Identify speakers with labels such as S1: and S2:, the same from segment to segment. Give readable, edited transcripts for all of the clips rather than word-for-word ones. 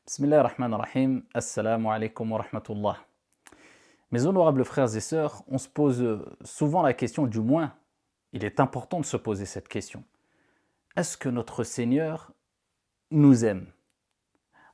S1: Bismillah ar-Rahman ar-Rahim, Assalamu alaikum wa rahmatullah. Mes honorables frères et sœurs, on se pose souvent la question, du moins, il est important de se poser cette question. Est-ce que notre Seigneur nous aime?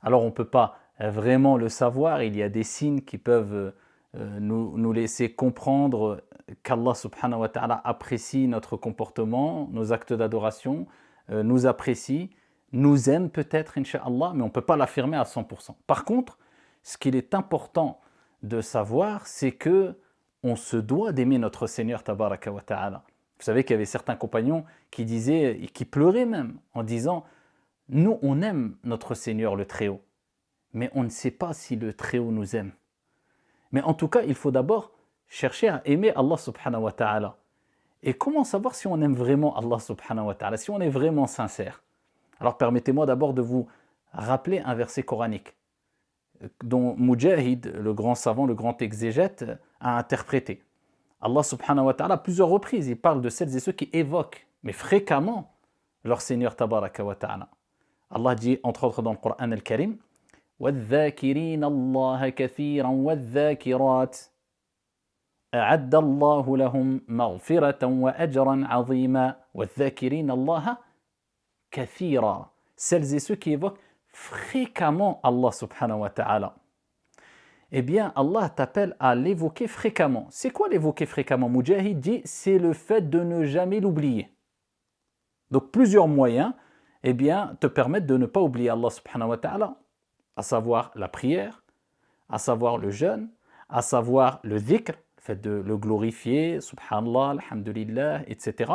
S1: Alors on ne peut pas vraiment le savoir, il y a des signes qui peuvent nous laisser comprendre qu'Allah subhanahu wa ta'ala apprécie notre comportement, nos actes d'adoration, nous apprécie, nous aime peut-être, incha'Allah, mais on ne peut pas l'affirmer à 100%. Par contre, ce qu'il est important de savoir, c'est que on se doit d'aimer notre Seigneur tabaraka wa ta'ala. Vous savez qu'il y avait certains compagnons qui disaient, et qui pleuraient même, en disant « Nous, on aime notre Seigneur le Très-Haut, mais on ne sait pas si le Très-Haut nous aime. » Mais en tout cas, il faut d'abord chercher à aimer Allah subhanahu wa ta'ala. Et comment savoir si on aime vraiment Allah subhanahu wa ta'ala, si on est vraiment sincère? Alors permettez-moi d'abord de vous rappeler un verset coranique dont Mujahid, le grand savant, le grand exégète, a interprété. Allah subhanahu wa ta'ala, à plusieurs reprises, il parle de celles et ceux qui évoquent, mais fréquemment, leur Seigneur tabaraka wa ta'ala. Allah dit, entre autres dans le Coran al-Karim, وَالذَّاكِرِينَ اللَّهَ كَثِيرًا وَالذَّاكِرَاتِ أَعَدَّ اللَّهُ لَهُمْ مَغْفِرَةً وَأَجْرًا عَظِيمًا وَالذَّاكِرِينَ اللَّهَ كَثِيرًا. Celles et ceux qui évoquent fréquemment Allah subhanahu wa ta'ala. Eh bien, Allah t'appelle à l'évoquer fréquemment. C'est quoi l'évoquer fréquemment? Mujahid dit, c'est le fait de ne jamais l'oublier. Donc, plusieurs moyens, eh bien, te permettent de ne pas oublier Allah subhanahu wa ta'ala, à savoir la prière, à savoir le jeûne, à savoir le dhikr, le fait de le glorifier, subhanallah, alhamdulillah, etc.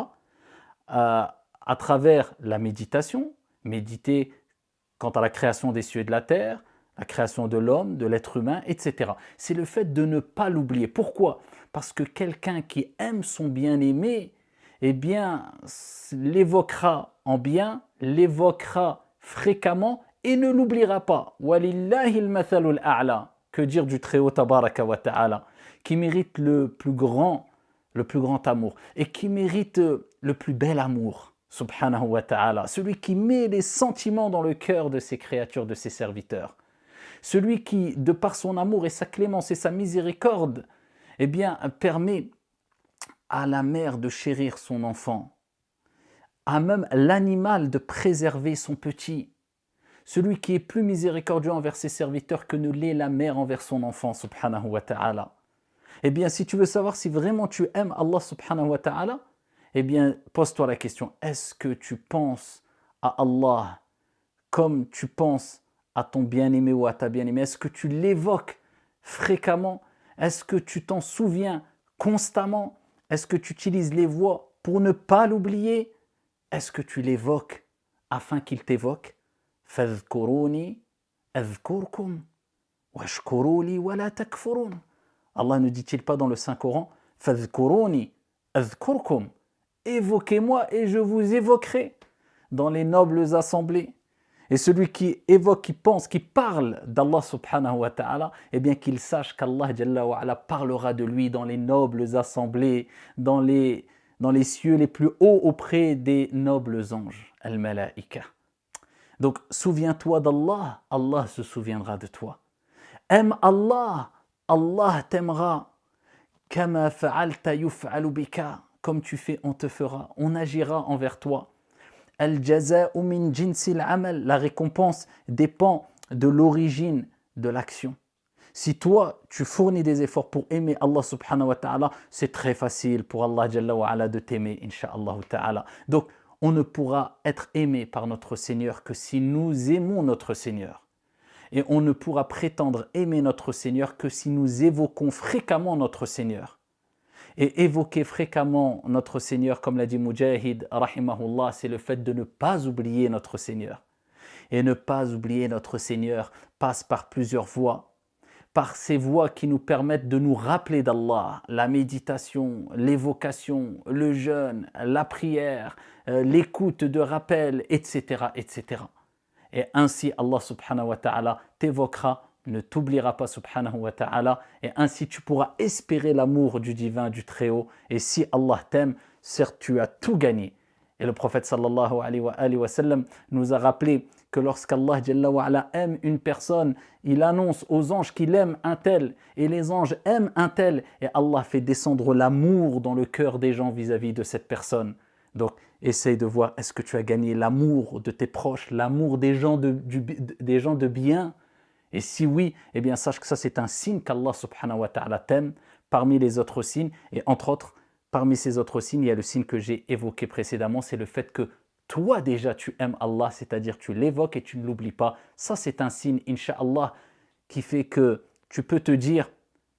S1: À travers la méditation, méditer quant à la création des cieux et de la terre, la création de l'homme, de l'être humain, etc. C'est le fait de ne pas l'oublier. Pourquoi? Parce que quelqu'un qui aime son bien-aimé, eh bien, l'évoquera en bien, l'évoquera fréquemment et ne l'oubliera pas. Walillahi al-mathalul a'la. Que dire du Très-Haut tabaraka wa ta'ala, qui mérite le plus grand amour et qui mérite le plus bel amour, subhanahu wa ta'ala, celui qui met les sentiments dans le cœur de ses créatures, de ses serviteurs, celui qui, de par son amour et sa clémence et sa miséricorde, eh bien, permet à la mère de chérir son enfant, à même l'animal de préserver son petit, celui qui est plus miséricordieux envers ses serviteurs que ne l'est la mère envers son enfant, subhanahu wa ta'ala. Eh bien, si tu veux savoir si vraiment tu aimes Allah subhanahu wa ta'ala, eh bien, pose-toi la question, est-ce que tu penses à Allah comme tu penses à ton bien-aimé ou à ta bien-aimée? Est-ce que tu l'évoques fréquemment? Est-ce que tu t'en souviens constamment? Est-ce que tu utilises les voix pour ne pas l'oublier? Est-ce que tu l'évoques afin qu'il t'évoque? فَاذْكُرُونِي أَذْكُرْكُمْ وَاشْكُرُوا لِي وَلَا تَكْفُرُونَ. Allah ne dit-il pas dans le Saint-Coran, فَاذْكُرُونِي أَذْكُرْكُمْ, évoquez-moi et je vous évoquerai dans les nobles assemblées. Et celui qui évoque, qui pense, qui parle d'Allah subhanahu wa ta'ala, eh bien qu'il sache qu'Allah jalla wa ala parlera de lui dans les nobles assemblées, dans les cieux les plus hauts auprès des nobles anges, al-malaïka. Donc, souviens-toi d'Allah, Allah se souviendra de toi. Aime Allah, Allah t'aimera. Kama fa'alta yuf'alu bika, comme tu fais, on te fera, on agira envers toi. Al-jaza'u min jinsil amal, la récompense dépend de l'origine de l'action. Si toi, tu fournis des efforts pour aimer Allah subhanahu wa ta'ala, c'est très facile pour Allah jalla wa ala de t'aimer, insha'Allah ta'ala. Donc, on ne pourra être aimé par notre Seigneur que si nous aimons notre Seigneur. Et on ne pourra prétendre aimer notre Seigneur que si nous évoquons fréquemment notre Seigneur. Et évoquer fréquemment notre Seigneur, comme l'a dit Mujahid, rahimahullah, c'est le fait de ne pas oublier notre Seigneur. Et ne pas oublier notre Seigneur passe par plusieurs voies. Par ces voies qui nous permettent de nous rappeler d'Allah, la méditation, l'évocation, le jeûne, la prière, l'écoute de rappel, etc., etc. Et ainsi Allah subhanahu wa ta'ala t'évoquera, ne t'oubliera pas subhanahu wa ta'ala, et ainsi tu pourras espérer l'amour du divin, du Très-Haut. Et si Allah t'aime, certes tu as tout gagné. Et le prophète sallallahu alayhi wa sallam nous a rappelé que lorsqu'Allah Jalla wa ala aime une personne, il annonce aux anges qu'il aime un tel, et les anges aiment un tel, et Allah fait descendre l'amour dans le cœur des gens vis-à-vis de cette personne. Donc, essaye de voir, est-ce que tu as gagné l'amour de tes proches, l'amour des gens des gens de bien? Et si oui, eh bien sache que ça c'est un signe qu'Allah subhanahu wa ta'ala t'aime parmi les autres signes. Et entre autres, parmi ces autres signes, il y a le signe que j'ai évoqué précédemment, c'est le fait que toi déjà tu aimes Allah, c'est-à-dire tu l'évoques et tu ne l'oublies pas. Ça c'est un signe, incha'Allah, qui fait que tu peux te dire,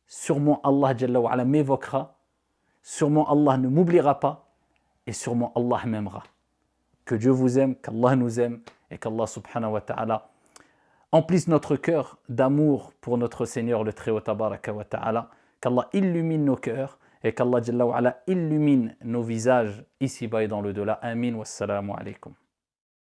S1: sûrement Allah Jalla wa ala m'évoquera, sûrement Allah ne m'oubliera pas, et sûrement Allah m'aimera. Que Dieu vous aime, qu'Allah nous aime, et qu'Allah subhanahu wa ta'ala emplisse notre cœur d'amour pour notre Seigneur le Très-Haut Tabaraka wa Ta'ala, qu'Allah illumine nos cœurs et qu'Allah Jalla wa ala illumine nos visages ici-bas et dans le delà. Amin, wassalamu alaikum.